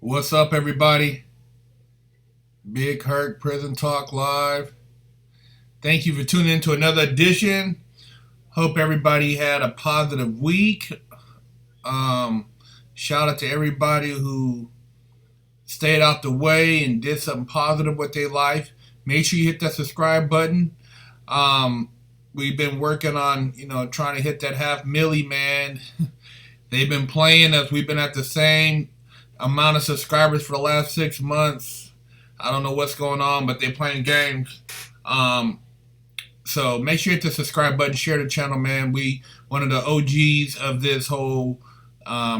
What's up, everybody? Big Herc Prison Talk Live. Thank you for tuning in to another edition. Hope everybody had a positive week. Shout out to everybody who stayed out the way and did something positive with their life. Make sure you hit that subscribe button. We've been working on, trying to hit that 500,000, man. They've been playing us. We've been at the same amount of subscribers for the last 6 months. I don't know what's going on, but they're playing games. So make sure you hit the subscribe button, share the channel, man. We one of the OGs of this whole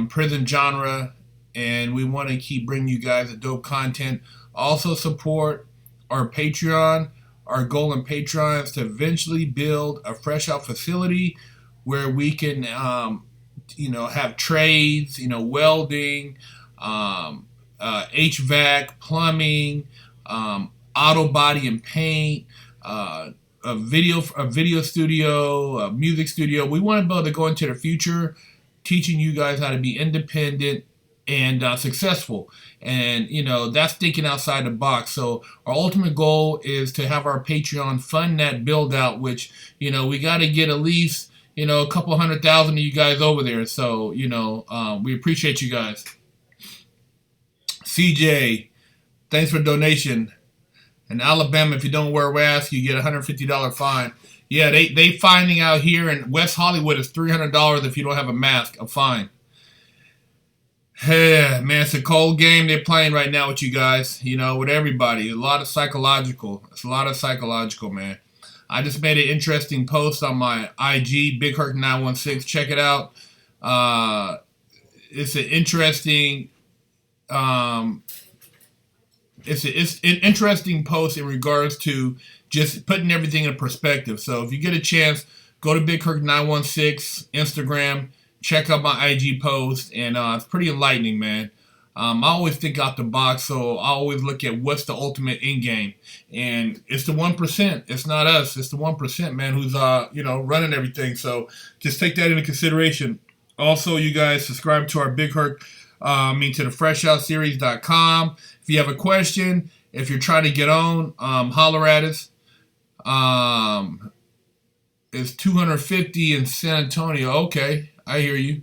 prison genre, and we want to keep bringing you guys the dope content. Also support our Patreon. Our goal in Patreon is to eventually build a fresh out facility where we can, have trades, welding, HVAC, plumbing, auto body and paint, a video studio, a music studio. We want to be able to go into the future teaching you guys how to be independent and successful. And, that's thinking outside the box. So our ultimate goal is to have our Patreon fund that build out, which, we got to get at least, a couple 100,000 of you guys over there. So, we appreciate you guys. CJ, thanks for donation. In Alabama, if you don't wear a mask, you get a $150 fine. Yeah, they finding out here in West Hollywood is $300 if you don't have a mask, a fine. Yeah, man, it's a cold game they're playing right now with you guys, with everybody. It's a lot of psychological, man. I just made an interesting post on my IG, Big Herc 916. Check it out. It's an interesting... It's an interesting post in regards to just putting everything in perspective. So if you get a chance, go to Big Herc 916 Instagram, check out my IG post, and it's pretty enlightening, man. I always think out the box, so I always look at what's the ultimate end game, and it's the 1%. It's not us. It's the 1%, man, who's running everything. So just take that into consideration. Also, you guys subscribe to our Big Herc. To the freshoutseries.com. If you have a question, if you're trying to get on, holler at us. It's 250 in San Antonio. Okay, I hear you.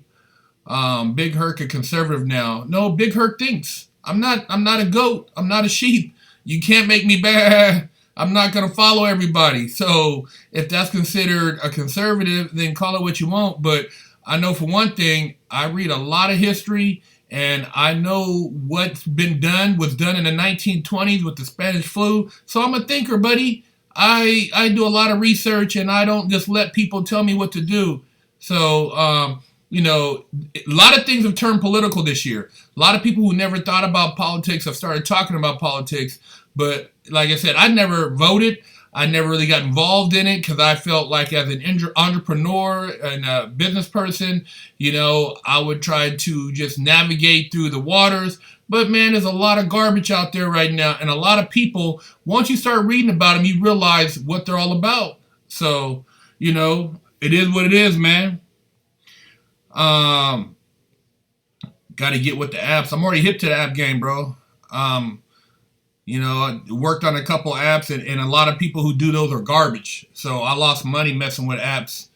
Big Herc a conservative now. No, Big Herc thinks. I'm not a goat. I'm not a sheep. You can't make me bad. I'm not gonna follow everybody. So if that's considered a conservative, then call it what you want. But I know for one thing, I read a lot of history. And I know what's been done was done in the 1920s with the Spanish flu. So I'm a thinker, buddy. I do a lot of research, and I don't just let people tell me what to do. So, a lot of things have turned political this year. A lot of people who never thought about politics have started talking about politics. But like I said, I never voted. I never really got involved in it because I felt like as an entrepreneur and a business person, I would try to just navigate through the waters. But, man, there's a lot of garbage out there right now. And a lot of people, once you start reading about them, you realize what they're all about. So, it is what it is, man. Got to get with the apps. I'm already hip to the app game, bro. I worked on a couple apps, and a lot of people who do those are garbage. So I lost money messing with apps.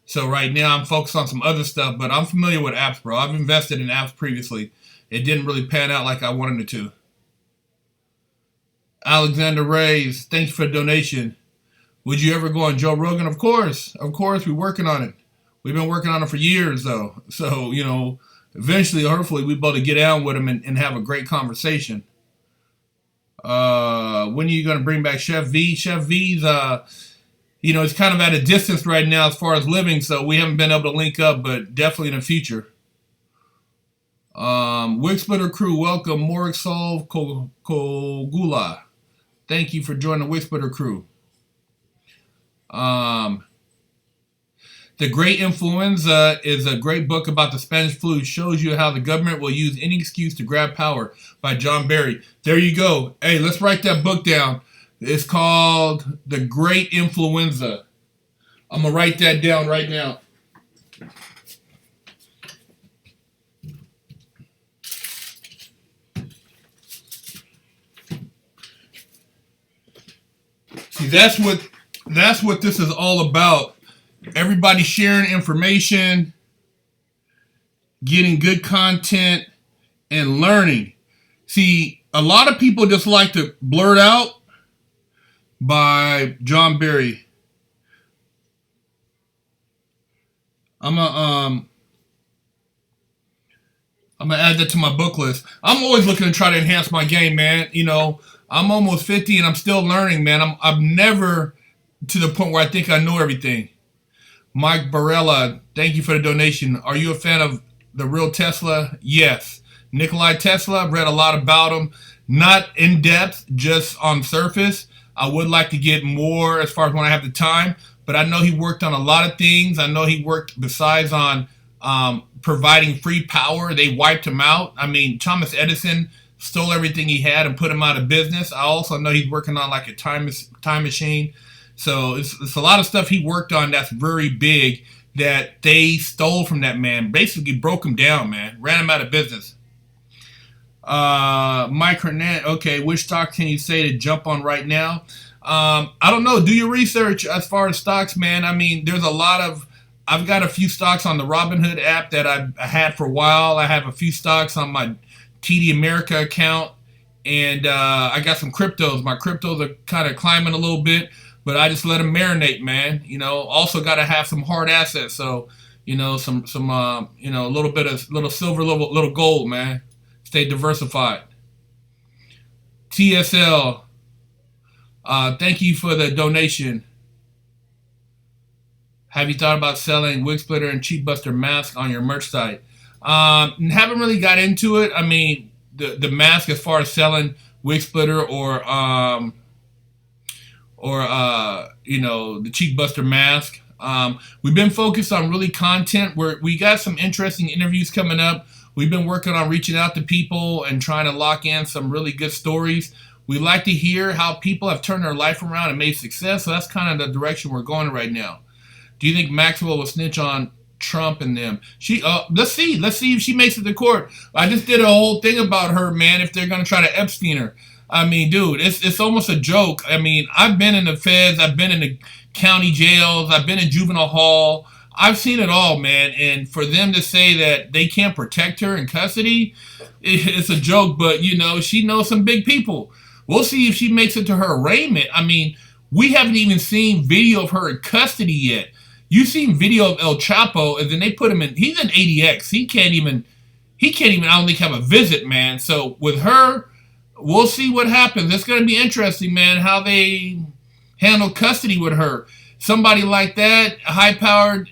So right now I'm focused on some other stuff, but I'm familiar with apps, bro. I've invested in apps previously. It didn't really pan out like I wanted it to. Alexander Reyes, thanks for the donation. Would you ever go on Joe Rogan? Of course. We're working on it. We've been working on it for years, though. So, eventually, hopefully, we'll be able to get down with him and have a great conversation. When are you going to bring back Chef V? Chef V's, it's kind of at a distance right now as far as living, so we haven't been able to link up, but definitely in the future. Wig Splitter Crew, welcome. Morik Sol Kogula. Thank you for joining the Wig Splitter Crew. The Great Influenza is a great book about the Spanish flu. It shows you how the government will use any excuse to grab power, by John Barry. There you go. Hey, let's write that book down. It's called The Great Influenza. I'm going to write that down right now. See, that's what this is all about. Everybody sharing information, getting good content, and learning. See, a lot of people just like to blurt out by John Berry. I'm gonna add that to my book list. I'm always looking to try to enhance my game, man. I'm almost 50 and I'm still learning, man. I'm never to the point where I think I know everything. Mike Barella, thank you for the donation. Are you a fan of the real Tesla? Yes. Nikolai Tesla, I've read a lot about him. Not in depth, just on surface. I would like to get more as far as when I have the time, but I know he worked on a lot of things. I know he worked besides on providing free power. They wiped him out. I mean, Thomas Edison stole everything he had and put him out of business. I also know he's working on like a time machine. So it's a lot of stuff he worked on that's very big that they stole from that man. Basically broke him down, man. Ran him out of business. Mike Hernandez, okay, which stock can you say to jump on right now? I don't know. Do your research as far as stocks, man. I mean, there's a lot of, I've got a few stocks on the Robinhood app that I had for a while. I have a few stocks on my TD America account, and I got some cryptos. My cryptos are kind of climbing a little bit, but I just let them marinate, man. Also got to have some hard assets. So, some a little bit of little silver, little gold, man. Stay diversified. TSL, thank you for the donation. Have you thought about selling wig splitter and cheek buster mask on your merch site? Haven't really got into it. I mean, the mask as far as selling wig splitter or the cheek buster mask. We've been focused on really content where we got some interesting interviews coming up. We've been working on reaching out to people and trying to lock in some really good stories. We like to hear how people have turned their life around and made success. So that's kind of the direction we're going right now. Do you think Maxwell will snitch on Trump and them? Let's see if she makes it to court. I just did a whole thing about her, man, if they're going to try to Epstein her. I mean, dude, it's almost a joke. I mean, I've been in the feds. I've been in the county jails. I've been in juvenile hall. I've seen it all, man. And for them to say that they can't protect her in custody, it's a joke. But, she knows some big people. We'll see if she makes it to her arraignment. I mean, we haven't even seen video of her in custody yet. You've seen video of El Chapo, and then they put him in. He's in ADX. He can't even, I don't think, have a visit, man. So with her, we'll see what happens. It's going to be interesting, man, how they handle custody with her. Somebody like that, high-powered,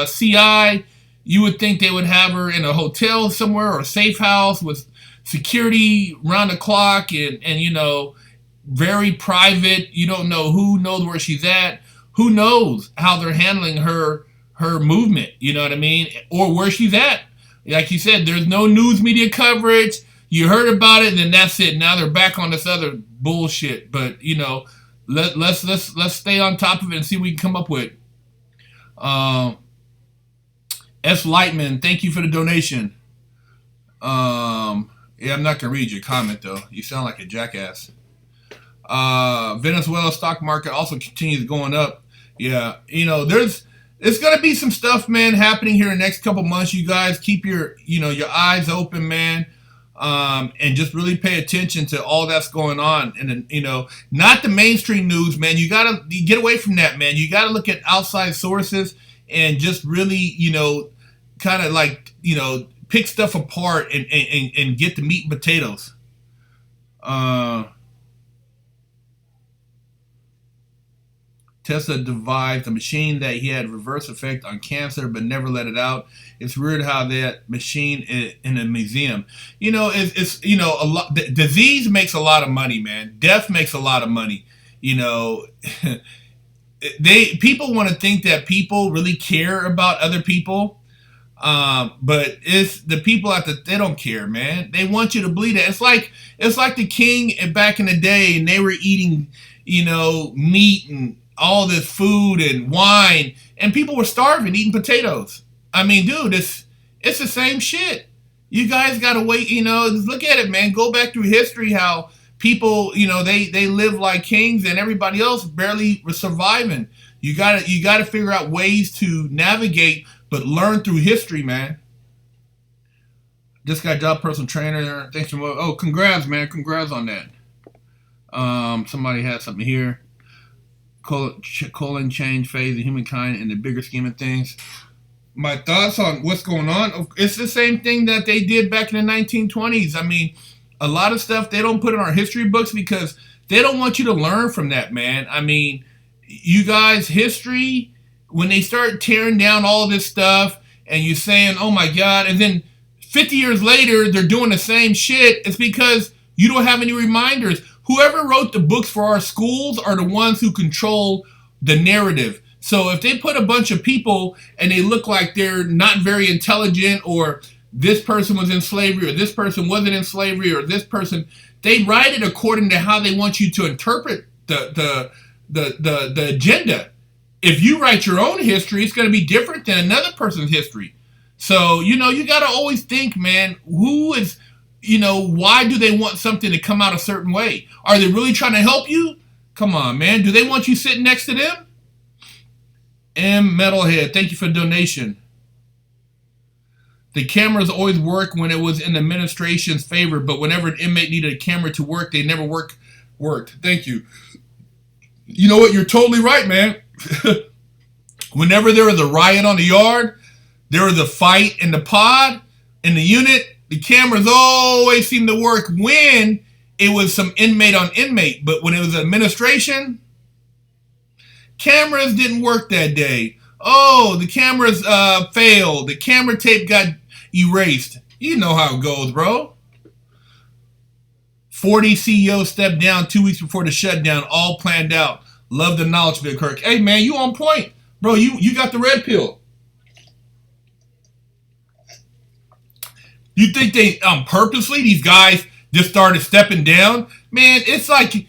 CI, you would think they would have her in a hotel somewhere or a safe house with security round the clock and very private. You don't know who knows where she's at. Who knows how they're handling her movement, you know what I mean? Or where she's at. Like you said, there's no news media coverage. You heard about it, and then that's it. Now they're back on this other bullshit. But, let's stay on top of it and see what we can come up with. S. Lightman, thank you for the donation. I'm not going to read your comment, though. You sound like a jackass. Venezuela stock market also continues going up. Yeah, it's going to be some stuff, man, happening here in the next couple months. You guys keep your eyes open, man. And just really pay attention to all that's going on. And, not the mainstream news, man. You get away from that, man. You got to look at outside sources and just really, kind of like, pick stuff apart and get the meat and potatoes. Tesla devised a machine that he had reverse effect on cancer, but never let it out. It's weird how that machine is in a museum. It's a lot. Disease makes a lot of money, man. Death makes a lot of money. People want to think that people really care about other people, but it's the people they don't care, man. They want you to believe that. It's like the king back in the day, and they were eating, meat and all this food and wine, and people were starving, eating potatoes. I mean, dude, it's the same shit. You guys gotta wait, look at it, man. Go back through history how people, they live like kings, and everybody else barely surviving. You gotta figure out ways to navigate, but learn through history, man. Just got a job, personal trainer. Thanks for congrats, man. Congrats on that. Somebody had something here. Colon change phase of humankind in the bigger scheme of things. My thoughts on what's going on. It's the same thing that they did back in the 1920s. I mean, a lot of stuff they don't put in our history books because they don't want you to learn from that, man. I mean, you guys, history, when they start tearing down all this stuff and you're saying, oh my God, and then 50 years later, they're doing the same shit, it's because you don't have any reminders. Whoever wrote the books for our schools are the ones who control the narrative. So if they put a bunch of people and they look like they're not very intelligent, or this person was in slavery, or this person wasn't in slavery, or this person, they write it according to how they want you to interpret the agenda. If you write your own history, it's going to be different than another person's history. So, you got to always think, man, who is, why do they want something to come out a certain way? Are they really trying to help you? Come on, man. Do they want you sitting next to them? M. Metalhead, thank you for the donation. The cameras always work when it was in the administration's favor, but whenever an inmate needed a camera to work, they never worked. Thank you. You know what? You're totally right, man. Whenever there was a riot on the yard, there was a fight in the pod, in the unit, the cameras always seemed to work when it was some inmate on inmate. But when it was administration, cameras didn't work that day. Oh, the cameras failed. The camera tape got erased. You know how it goes, bro. 40 CEOs stepped down 2 weeks before the shutdown, all planned out. Love the knowledge, Big Herc. Hey, man, you on point. Bro, you got the red pill. You think they purposely, these guys just started stepping down? Man, it's like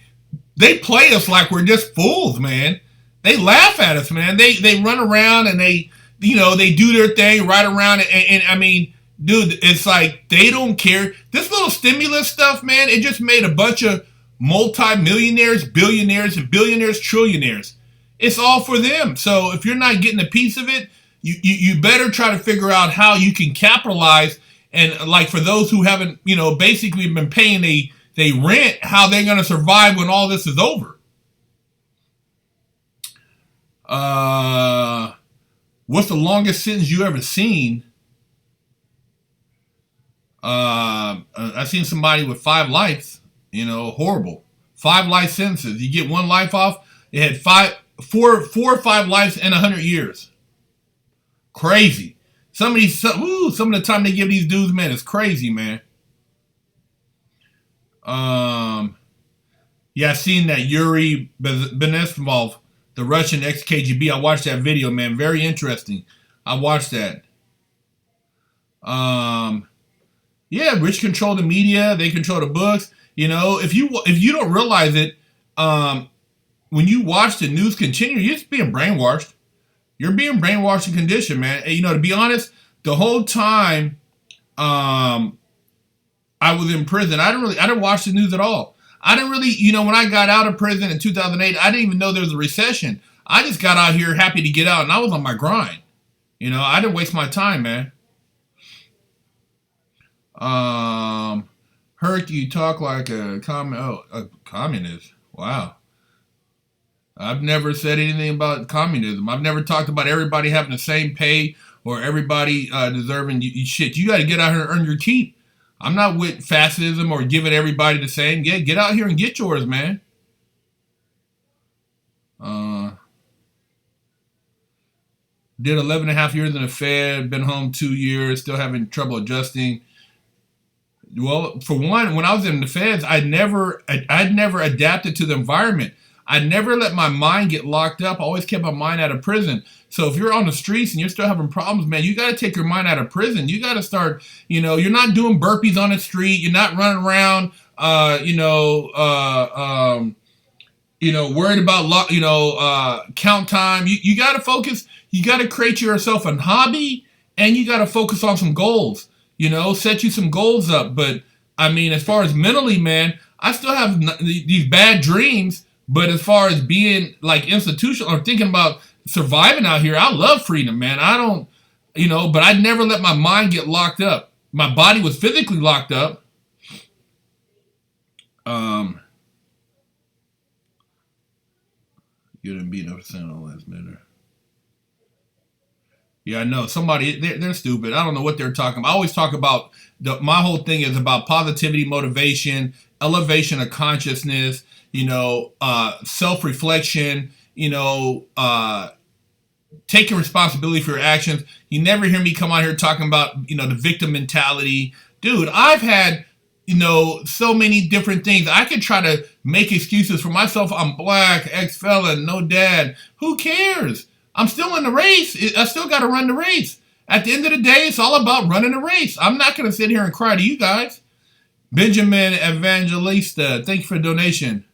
they play us like we're just fools, man. They laugh at us, man. They run around and they do their thing right around. And I mean, dude, it's like they don't care. This little stimulus stuff, man, it just made a bunch of multi-millionaires, billionaires, and billionaires, trillionaires. It's all for them. So if you're not getting a piece of it, you better try to figure out how you can capitalize. And like for those who haven't, basically been paying they rent, how they're going to survive when all this is over. What's the longest sentence you ever seen? I've seen somebody with 5 lives, horrible. 5 life sentences. You get 1 life off. It had 4 or 5 lives in 100 years. Crazy. Some of the time they give these dudes, man, it's crazy, man. Yeah, I seen that Yuri Benesmov, the Russian ex-KGB. I watched that video, man. Very interesting. I watched that. Yeah, rich control the media. They control the books. If you don't realize it, when you watch the news continue, you're just being brainwashed. You're being brainwashed and conditioned, man. And, to be honest, the whole time I was in prison, I didn't watch the news at all. I didn't really, when I got out of prison in 2008, I didn't even know there was a recession. I just got out here happy to get out, and I was on my grind. I didn't waste my time, man. Herc, you talk like a communist. Wow. I've never said anything about communism. I've never talked about everybody having the same pay or everybody deserving shit. You got to get out here and earn your keep. I'm not with fascism or giving everybody the same. Yeah, get out here and get yours, man. Did 11 and a half years in the Fed, been home 2 years, still having trouble adjusting. Well, for one, when I was in the Feds, I'd never adapted to the environment. I never let my mind get locked up. I always kept my mind out of prison. So if you're on the streets and you're still having problems, man, you got to take your mind out of prison. You got to start, you're not doing burpees on the street. You're not running around, worried about, count time. You got to focus. You got to create yourself a hobby, and you got to focus on some goals, set you some goals up. But I mean, as far as mentally, man, I still have these bad dreams, but as far as being like institutional or thinking about surviving out here, I love freedom, man. I don't, but I never let my mind get locked up. My body was physically locked up. You didn't be no percent on last minute. Yeah, I know. Somebody, they're stupid. I don't know what they're talking about. I always talk about, my whole thing is about positivity, motivation, elevation of consciousness, self-reflection, taking responsibility for your actions. You never hear me come out here talking about, the victim mentality. Dude, I've had, so many different things. I could try to make excuses for myself. I'm black, ex-felon, no dad. Who cares? I'm still in the race. I still got to run the race. At the end of the day, it's all about running the race. I'm not going to sit here and cry to you guys. Benjamin Evangelista, thank you for the donation.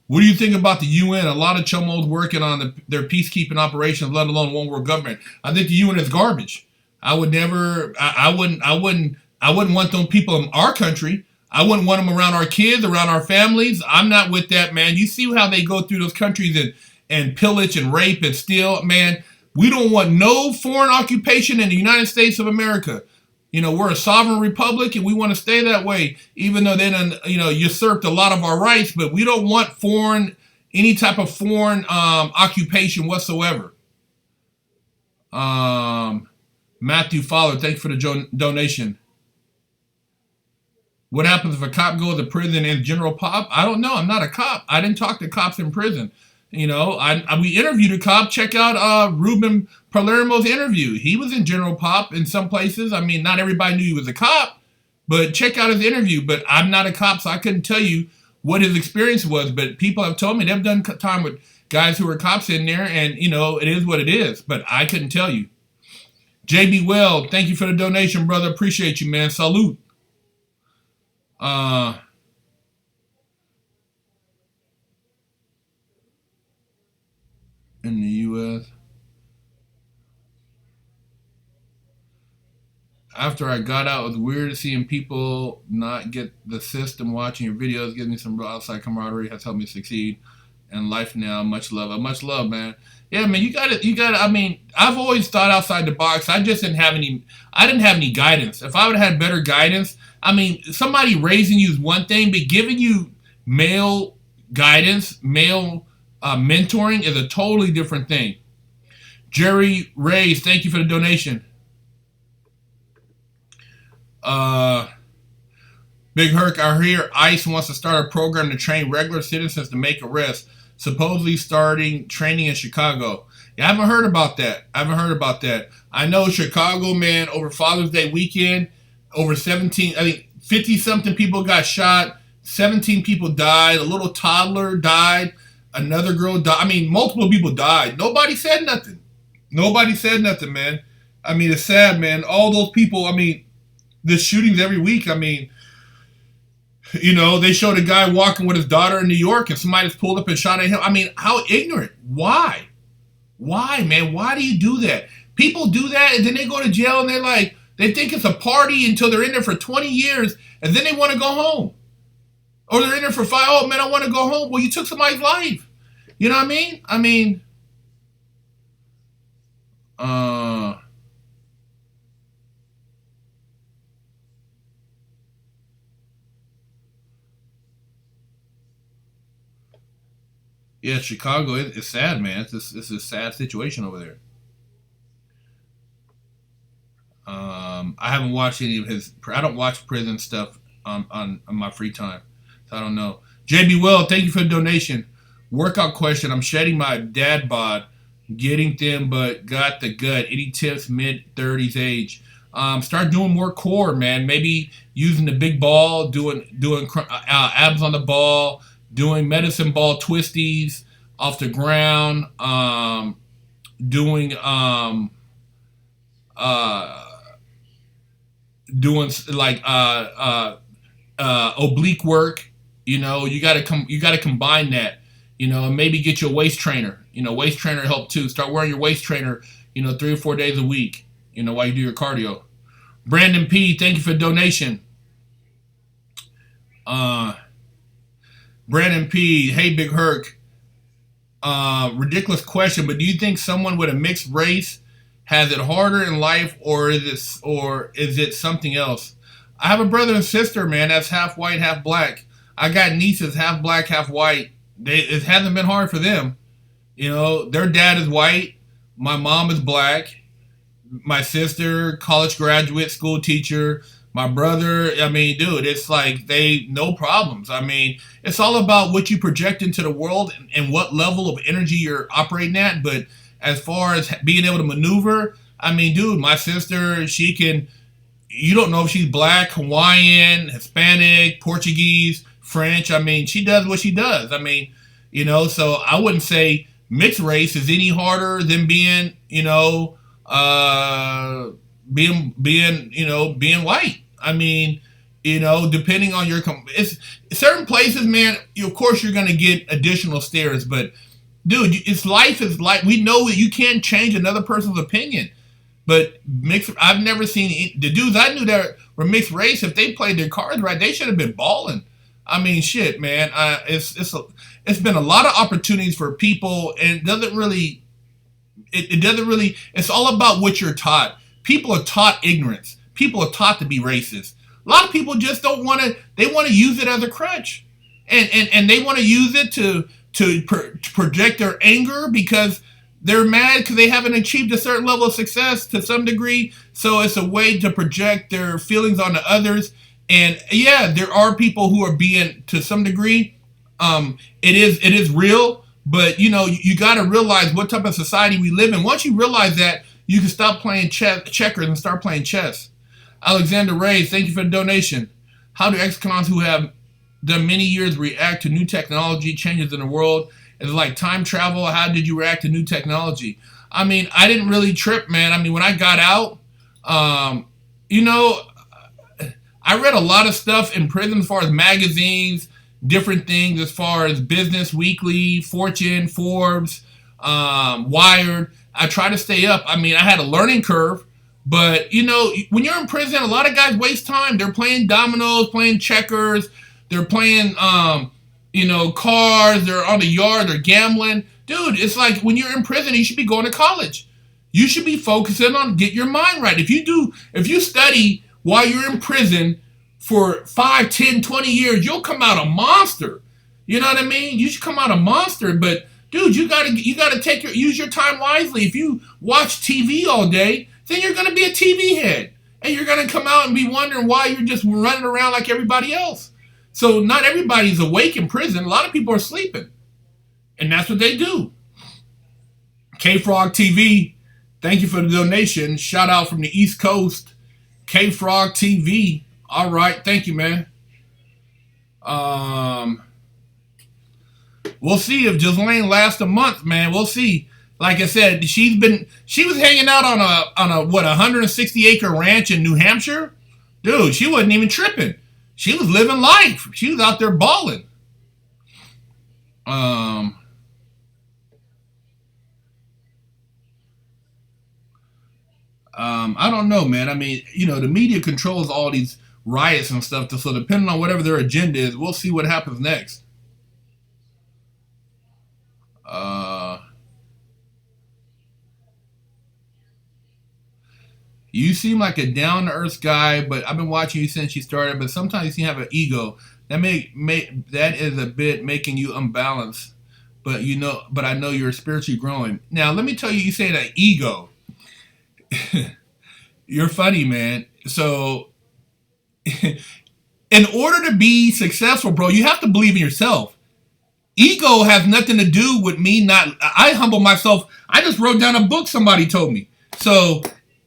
What do you think about the UN? A lot of chumos working on their peacekeeping operations, let alone one world government. I think the UN is garbage. I would never. I wouldn't want them people in our country. I wouldn't want them around our kids, around our families. I'm not with that, man. You see how they go through those countries and pillage and rape and steal, man. We don't want no foreign occupation in the United States of America. We're a sovereign republic and we want to stay that way, even though they done, usurped a lot of our rights, but we don't want any type of foreign occupation whatsoever. Matthew Fowler, thank you for the donation. What happens if a cop goes to prison in general pop? I don't know. I'm not a cop. I didn't talk to cops in prison. We interviewed a cop. Check out Ruben Palermo's interview. He was in general pop in some places. I mean, not everybody knew he was a cop, but check out his interview. But I'm not a cop, so I couldn't tell you what his experience was. But people have told me they've done time with guys who are cops in there, and, it is what it is. But I couldn't tell you. JB Well, thank you for the donation, brother. Appreciate you, man. Salute. In the U.S. After I got out, it was weird seeing people not get the system. Watching your videos gives me some real outside camaraderie, has helped me succeed in life now. Much love, man. Yeah, man, you got to, I mean, I've always thought outside the box. I didn't have any guidance. If I would have had better guidance, I mean, somebody raising you is one thing, but giving you male guidance, male mentoring is a totally different thing. Jerry Reyes, thank you for the donation. Big Herc, I hear ICE wants to start a program to train regular citizens to make arrests, supposedly starting training in Chicago. Yeah, I haven't heard about that. I know Chicago, man, over Father's Day weekend, over 50-something people got shot, 17 people died, a little toddler died, another girl died. I mean, multiple people died. Nobody said nothing, man. I mean, it's sad, man. All those people, I mean, the shootings every week, I mean, they showed a guy walking with his daughter in New York and somebody just pulled up and shot at him. I mean, how ignorant. Why, man? Why do you do that? People do that and then they go to jail and they think it's a party until they're in there for 20 years and then they want to go home. Or they're in there for 5, oh man, I want to go home. Well, you took somebody's life. You know what I mean? Yeah, Chicago, it's sad, man. It's a sad situation over there. I haven't watched any of I don't watch prison stuff on my free time, so I don't know. JB Well, thank you for the donation. Workout question. I'm shedding my dad bod, getting thin, but got the gut. Any tips? Mid-30s age. Start doing more core, man. Maybe using the big ball, doing abs on the ball, doing medicine ball twisties off the ground, doing oblique work. You gotta combine that. And maybe get you a waist trainer. Waist trainer help too. Start wearing your waist trainer, 3 or 4 days a week, while you do your cardio. Brandon P, thank you for the donation. Uh, Brandon P. Hey, Big Herc. Ridiculous question, but do you think someone with a mixed race has it harder in life, or is it something else? I have a brother and sister, man, that's half white, half black. I got nieces, half black, half white. It hasn't been hard for them. You know, their dad is white, my mom is black, my sister, college graduate, school teacher, my brother. I mean, dude, it's like they no problems. I mean, it's all about what you project into the world and what level of energy you're operating at. But as far as being able to maneuver, I mean, dude, my sister, she can. You don't know if she's black, Hawaiian, Hispanic, Portuguese, French. I mean, she does what she does. I mean, so I wouldn't say mixed race is any harder than being, uh, being white. I mean, depending on it's certain places, man. Of course, you're gonna get additional stares, but dude, it's life is like we know that you can't change another person's opinion. But mixed, I've never seen the dudes I knew that were mixed race. If they played their cards right, they should have been balling. I mean, shit, man. It's been a lot of opportunities for people, and it doesn't really. It's all about what you're taught. People are taught ignorance. People are taught to be racist. A lot of people just don't want to. They want to use it as a crutch, and they want to use it to project their anger because they're mad because they haven't achieved a certain level of success to some degree. So it's a way to project their feelings onto others. And yeah, there are people who are being to some degree. It is real, but you got to realize what type of society we live in. Once you realize that, you can stop playing checkers and start playing chess. Alexander Ray, thank you for the donation. How do ex-cons who have done many years react to new technology changes in the world? It's like time travel. How did you react to new technology? I mean, I didn't really trip, man. I mean, when I got out, you know, I read a lot of stuff in prison as far as magazines, different things as far as Business Weekly, Fortune, Forbes, Wired. I try to stay up. I mean, I had a learning curve, but when you're in prison, a lot of guys waste time. They're playing dominoes, playing checkers, they're playing, cars, they're on the yard, they're gambling. Dude, it's like when you're in prison, you should be going to college. You should be focusing on get your mind right. If you study while you're in prison for 5, 10, 20 years, you'll come out a monster. You know what I mean? You should come out a monster, but dude, you gotta use your time wisely. If you watch TV all day, then you're gonna be a TV head. And you're gonna come out and be wondering why you're just running around like everybody else. So not everybody's awake in prison. A lot of people are sleeping. And that's what they do. K-Frog TV, thank you for the donation. Shout out from the East Coast. K-Frog TV. All right, thank you, man. We'll see if Ghislaine lasts a month, man. We'll see. Like I said, she was hanging out on a 160-acre ranch in New Hampshire. Dude, she wasn't even tripping. She was living life. She was out there balling. I don't know, man. I mean, the media controls all these riots and stuff. So depending on whatever their agenda is, we'll see what happens next. You seem like a down-to-earth guy, but I've been watching you since you started. But sometimes you seem to have an ego that is a bit making you unbalanced. But I know you're spiritually growing. Now, let me tell you, you say that ego. You're funny, man. So, in order to be successful, bro, you have to believe in yourself. Ego has nothing to do with me not. I humble myself. I just wrote down a book somebody told me. So,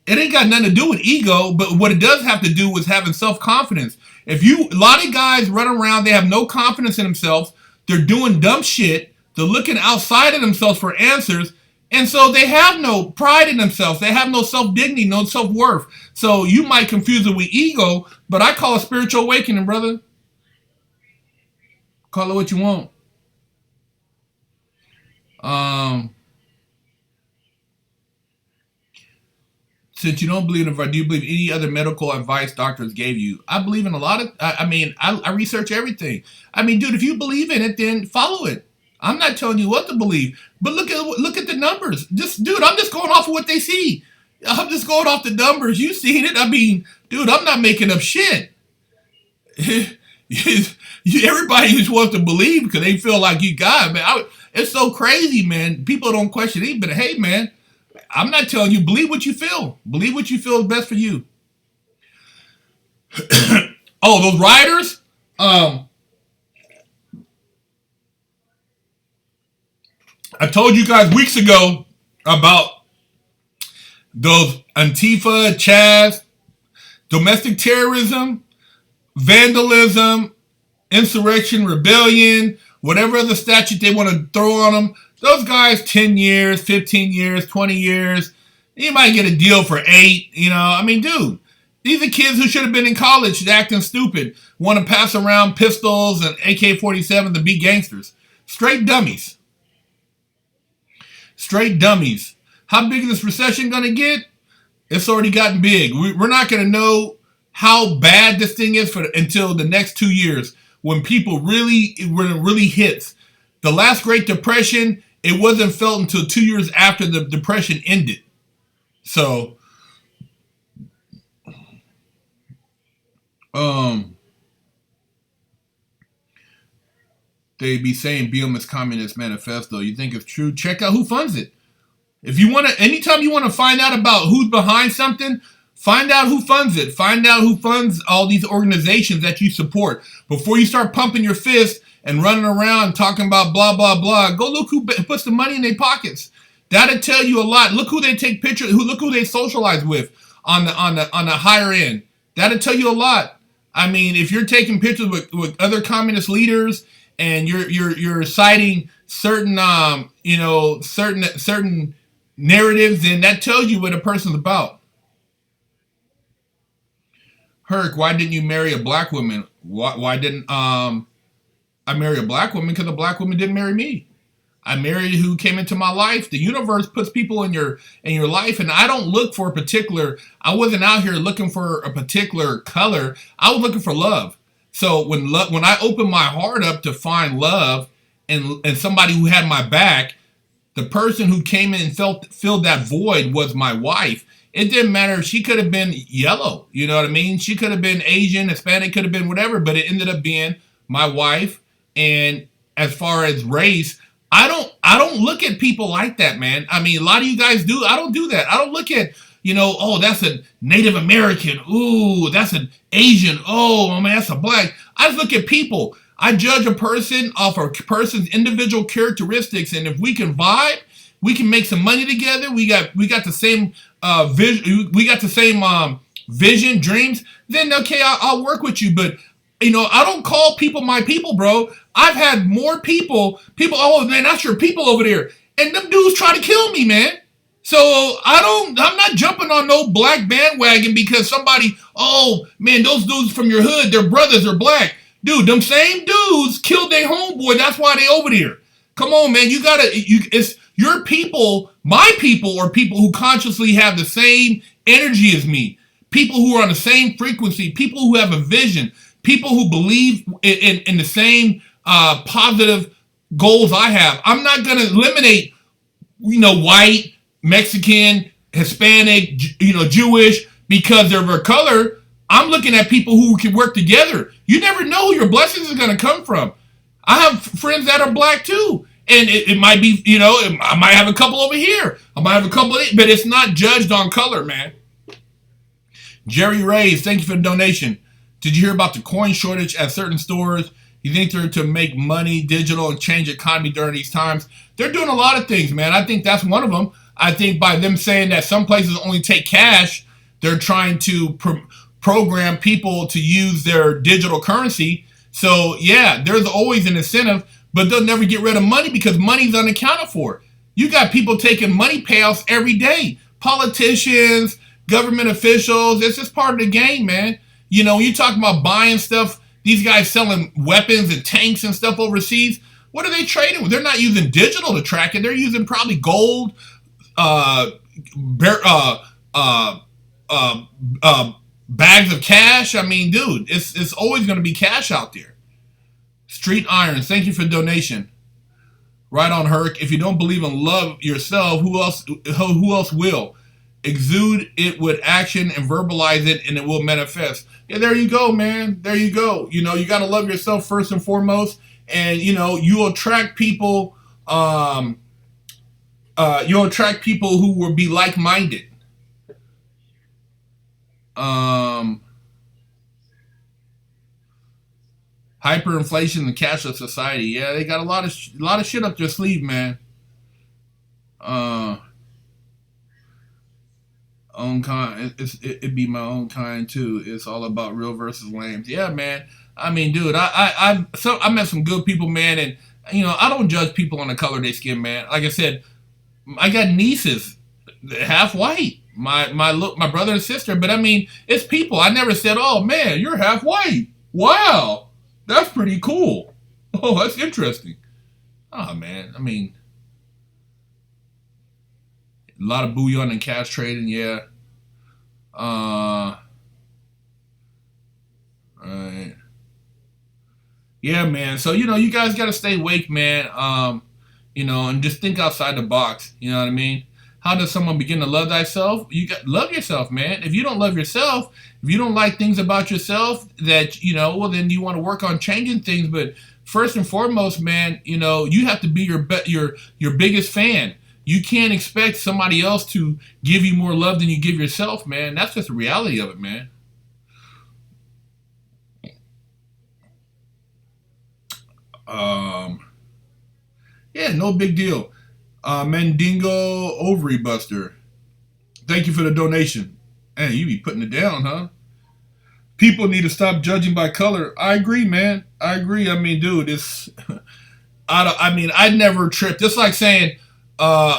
it ain't got nothing to do with ego, but what it does have to do with having self-confidence. A lot of guys run around, they have no confidence in themselves. They're doing dumb shit. They're looking outside of themselves for answers. And so they have no pride in themselves. They have no self-dignity, no self-worth. So you might confuse it with ego, but I call it spiritual awakening, brother. Call it what you want. since you don't believe in advice, do you believe any other medical advice doctors gave you? I believe in a lot of, I research everything. I mean, dude, if you believe in it, then follow it. I'm not telling you what to believe, but look at the numbers. Just, dude, I'm just going off of what they see. I'm just going off the numbers. You seen it. I mean, dude, I'm not making up shit. Everybody just wants to believe because they feel like you got it, man. It's so crazy, man. People don't question it, but hey, man, I'm not telling you, believe what you feel. Believe what you feel is best for you. Oh, those riders? I told you guys weeks ago about those Antifa, Chaz, domestic terrorism, vandalism, insurrection, rebellion, whatever other statute they want to throw on them. Those guys, 10 years, 15 years, 20 years. You might get a deal for 8, you know. I mean, dude, these are kids who should have been in college acting stupid, want to pass around pistols and AK-47s and be gangsters. Straight dummies. Straight dummies. How big is this recession going to get? It's already gotten big. We're not going to know how bad this thing is until the next 2 years when it really hits. The last Great Depression, it wasn't felt until 2 years after the Depression ended. So, they be saying BLM's Communist Manifesto. You think it's true? Check out who funds it. If you want to, anytime you want to find out about who's behind something, find out who funds it. Find out who funds all these organizations that you support. Before you start pumping your fist and running around talking about blah, blah, blah, go look who puts the money in their pockets. That'll tell you a lot. Look who they take pictures, look who they socialize with on the higher end. That'll tell you a lot. I mean, if you're taking pictures with other communist leaders and you're citing certain certain narratives, then that tells you what a person's about. Herc, why didn't you marry a black woman? Why didn't I marry a black woman? Because a black woman didn't marry me. I married who came into my life. The universe puts people in your life, and I don't look for a particular. I wasn't out here looking for a particular color. I was looking for love. So when I opened my heart up to find love and somebody who had my back, the person who came in and filled that void was my wife. It didn't matter. She could have been yellow. You know what I mean? She could have been Asian, Hispanic, could have been whatever, but it ended up being my wife. And as far as race, I don't look at people like that, man. I mean, a lot of you guys do. I don't do that. I don't look at, oh, that's a Native American. Ooh, that's an Asian. Oh, man, that's a black. I just look at people. I judge a person off a person's individual characteristics, and if we can vibe, we can make some money together. We got the same vision. We got the same vision, dreams. Then okay, I'll work with you. But I don't call people my people, bro. I've had more people. Oh man, that's your people over there, and them dudes try to kill me, man. So I'm not jumping on no black bandwagon because somebody, oh man, those dudes from your hood, their brothers are black. Dude, them same dudes killed their homeboy. That's why they over there. Come on, man. It's your people, my people, or people who consciously have the same energy as me. People who are on the same frequency. People who have a vision. People who believe in the same positive goals I have. I'm not going to eliminate, white, Mexican, Hispanic, Jewish because they're their color. I'm looking at people who can work together. You never know who your blessings are going to come from. I have friends that are black too. And it might be, I might have a couple over here. I might have a couple, but it's not judged on color, man. Jerry Reyes, thank you for the donation. Did you hear about the coin shortage at certain stores? You think they're to make money, digital, and change the economy during these times? They're doing a lot of things, man. I think that's one of them. I think by them saying that some places only take cash, they're trying to program people to use their digital currency. So, yeah, there's always an incentive, but they'll never get rid of money because money's unaccounted for. You got people taking money payouts every day. Politicians, government officials, it's just part of the game, man. When you talk about buying stuff, these guys selling weapons and tanks and stuff overseas, what are they trading with? They're not using digital to track it. They're using probably gold, uh, uh, bags of cash. I mean, dude, it's always going to be cash out there. Street Irons, thank you for the donation. Right on, Herc. If you don't believe in love yourself, who else will? Exude it with action and verbalize it, and it will manifest. Yeah, there you go, man. There you go. You got to love yourself first and foremost, and you'll attract people. You'll attract people who will be like-minded. Um, Hyperinflation and cashless society. Yeah, they got a lot of shit up their sleeve, man. Uh, Own kind. It'd be my own kind too. It's all about real versus lames. Yeah, man. I mean, dude, I met some good people, man, and I don't judge people on the color of their skin, man. Like I said, I got nieces, half white. My brother and sister, but I mean, it's people. I never said, "Oh man, you're half white. Wow, that's pretty cool. Oh, that's interesting." Oh man, I mean, a lot of bullion and cash trading. Yeah. Uh, right. Yeah, man. So you guys got to stay awake, man. And just think outside the box. You know what I mean? How does someone begin to love thyself? You got love yourself, man. If you don't love yourself, if you don't like things about yourself that well, then you want to work on changing things. But first and foremost, man, you have to be your biggest fan. You can't expect somebody else to give you more love than you give yourself, man. That's just the reality of it, man. Um, yeah, no big deal. Mendingo Ovary Buster. Thank you for the donation. Hey, you be putting it down, huh? People need to stop judging by color. I agree, man. I agree. I mean, dude, it's. I mean, I never tripped. It's like saying,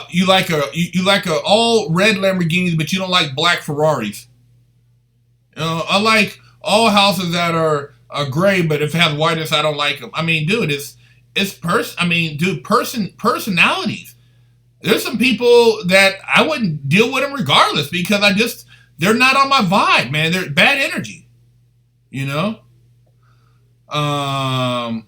you like a all red Lamborghinis, but you don't like black Ferraris. I like all houses that are gray, but if it has whiteness, I don't like them. I mean, dude, it's person. I mean, dude, personalities. There's some people that I wouldn't deal with them regardless because they're not on my vibe, man. They're bad energy, you know. Um,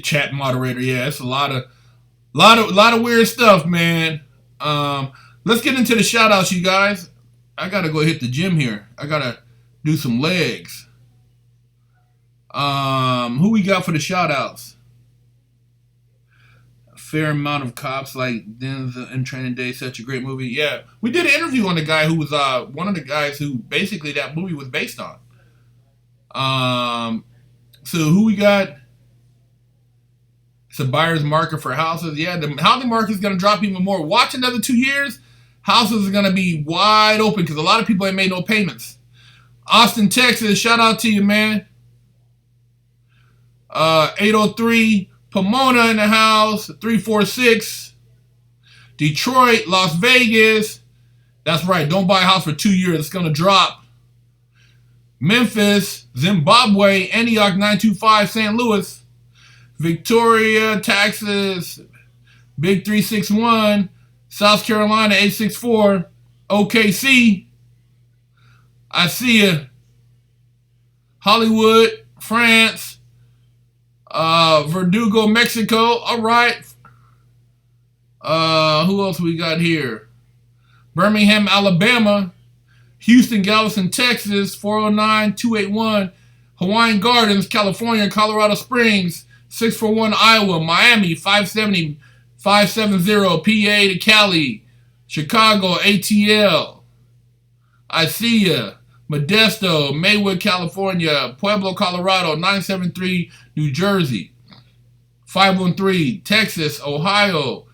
Chat moderator, yeah, it's a lot of weird stuff, man. Um, let's get into the shout outs, you guys. I gotta go hit the gym here. I gotta do some legs. Who we got for the shout outs? A fair amount of cops like Denzel and Training Day, such a great movie. Yeah, we did an interview on the guy who was one of the guys who basically that movie was based on. Um, so who we got? It's a buyer's market for houses. Yeah, the housing market is going to drop even more. Watch another 2 years. Houses are going to be wide open because a lot of people ain't made no payments. Austin, Texas, shout out to you, man. 803, Pomona in the house, 346. Detroit, Las Vegas. That's right, don't buy a house for 2 years. It's going to drop. Memphis, Zimbabwe, Antioch 925, St. Louis. Victoria, Texas, Big 361, South Carolina 864, OKC, I see you. Hollywood, France, Verdugo, Mexico. All right. Who else we got here? Birmingham, Alabama, Houston, Galveston, Texas 409-281, Hawaiian Gardens, California, Colorado Springs 641, Iowa, Miami 570, PA to Cali, Chicago, ATL. I see ya. Modesto, Maywood, California, Pueblo, Colorado 973, New Jersey, 513, Texas, Ohio,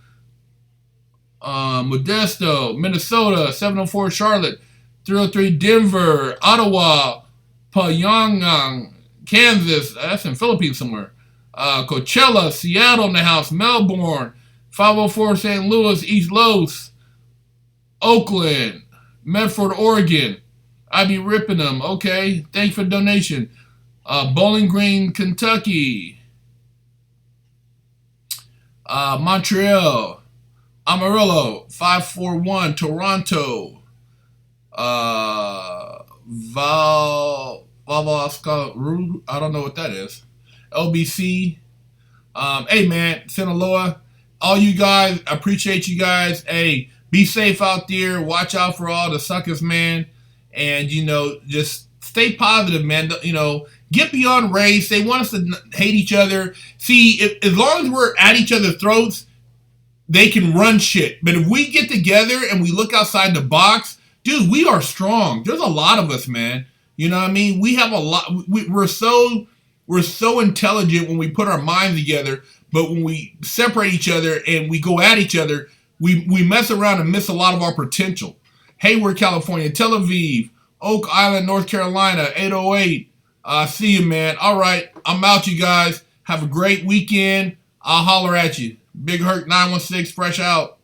Modesto, Minnesota 704, Charlotte 303, Denver, Ottawa, Pyongyang, Kansas. That's in Philippines somewhere. Coachella, Seattle in the house, Melbourne, 504 St. Louis, East Los, Oakland, Medford, Oregon. I be ripping them. Okay, thanks for the donation. Bowling Green, Kentucky, Montreal, Amarillo, 541, Toronto, I don't know what that is. LBC. Hey man, Sinaloa, all you guys, I appreciate you guys. Hey, be safe out there. Watch out for all the suckers, man. And just stay positive, man. Get beyond race. They want us to hate each other. See, as long as we're at each other's throats, they can run shit. But if we get together and we look outside the box, dude, we are strong. There's a lot of us, man. You know what I mean? We have a lot. We're so intelligent when we put our minds together, but when we separate each other and we go at each other, we mess around and miss a lot of our potential. Hayward, California, Tel Aviv, Oak Island, North Carolina, 808. See you, man. All right, I'm out, you guys. Have a great weekend. I'll holler at you. Big Herc 916, fresh out.